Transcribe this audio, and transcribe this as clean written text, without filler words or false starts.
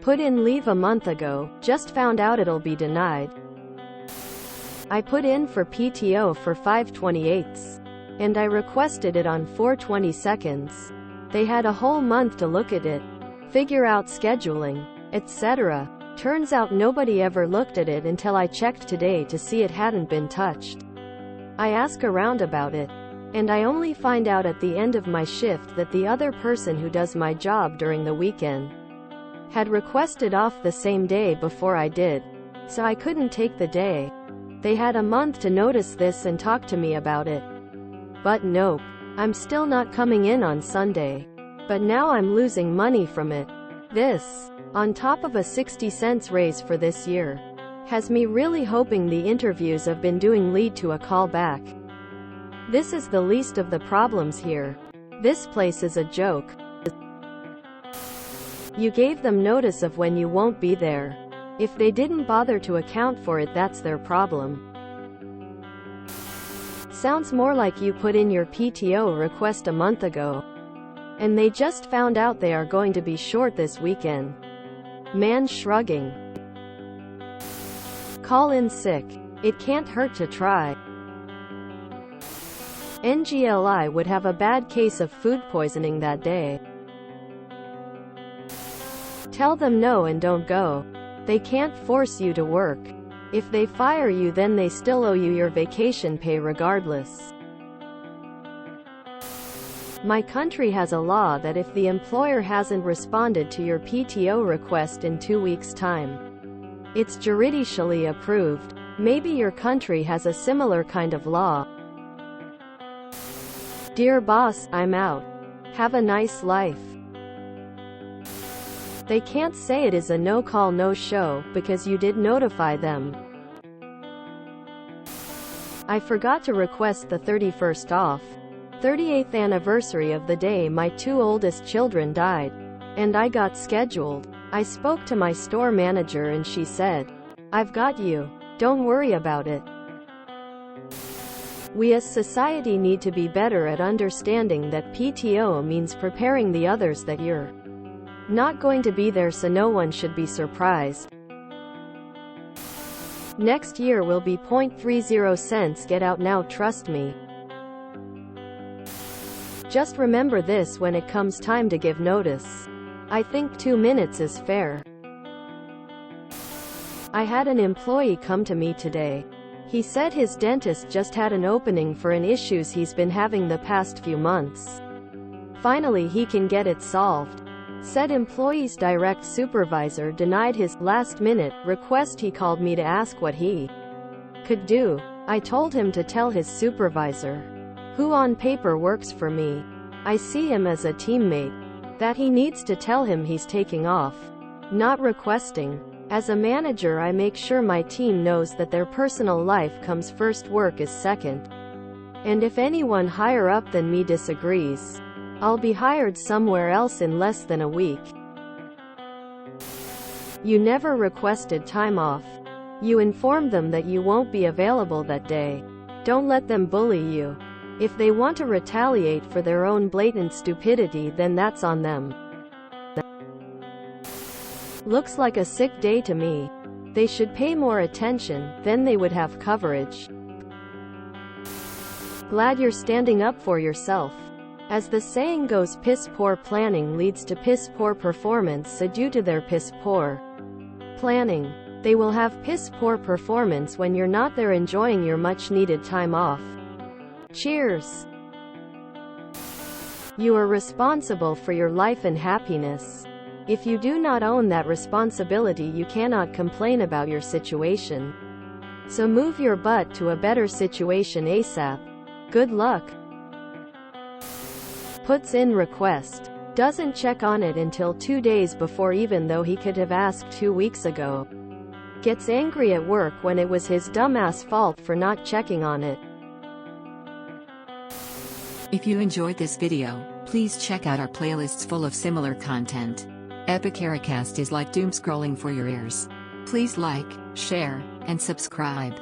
Put in leave a month ago, just found out it'll be denied. I put in for PTO for 5/28, and I requested it on 4/22. They had a whole month to look at it, figure out scheduling, etc. Turns out nobody ever looked at it until I checked today to see it hadn't been touched. I ask around about it, and I only find out at the end of my shift that the other person who does my job during the weekend had requested off the same day before I did, so I couldn't take the day. They had a month to notice this and talk to me about it. But nope, I'm still not coming in on Sunday. But now I'm losing money from it. This, on top of a 60 cents raise for this year, has me really hoping the interviews I've been doing lead to a call back. This is the least of the problems here. This place is a joke. You gave them notice of when you won't be there. If they didn't bother to account for it, that's their problem. Sounds more like you put in your PTO request a month ago, and they just found out they are going to be short this weekend. Man shrugging. Call in sick. It can't hurt to try. NGLI would have a bad case of food poisoning that day. Tell them no and don't go. They can't force you to work. If they fire you, then they still owe you your vacation pay regardless. My country has a law that if the employer hasn't responded to your PTO request in 2 weeks' time, it's judicially approved. Maybe your country has a similar kind of law. Dear boss, I'm out. Have a nice life. They can't say it is a no-call, no-show, because you did notify them. I forgot to request the 31st off. 38th anniversary of the day my 2 oldest children died, and I got scheduled. I spoke to my store manager and she said, "I've got you. Don't worry about it." We as society need to be better at understanding that PTO means preparing the others that you're not going to be there, so no one should be surprised. Next year will be 0.30 cents. Get out now, trust me. Just remember this when it comes time to give notice. I think 2 minutes is fair. I had an employee come to me today. He said his dentist just had an opening for an issues he's been having the past few months. Finally he can get it solved. Said employee's direct supervisor denied his last-minute request. He called me to ask what he could do. I told him to tell his supervisor, who on paper works for me, I see him as a teammate, that he needs to tell him he's taking off, not requesting. As a manager, I make sure my team knows that their personal life comes first, work is second. And if anyone higher up than me disagrees, I'll be hired somewhere else in less than a week. You never requested time off. You informed them that you won't be available that day. Don't let them bully you. If they want to retaliate for their own blatant stupidity, then that's on them. Looks like a sick day to me. They should pay more attention, then they would have coverage. Glad you're standing up for yourself. As the saying goes, piss poor planning leads to piss poor performance, so due to their piss poor planning, they will have piss poor performance when you're not there enjoying your much needed time off. Cheers! You are responsible for your life and happiness. If you do not own that responsibility, you cannot complain about your situation. So move your butt to a better situation ASAP. Good luck. Puts in request. Doesn't check on it until 2 days before, even though he could have asked 2 weeks ago. Gets angry at work when it was his dumbass fault for not checking on it. If you enjoyed this video, please check out our playlists full of similar content. Epicaricast is like doom scrolling for your ears. Please like, share, and subscribe.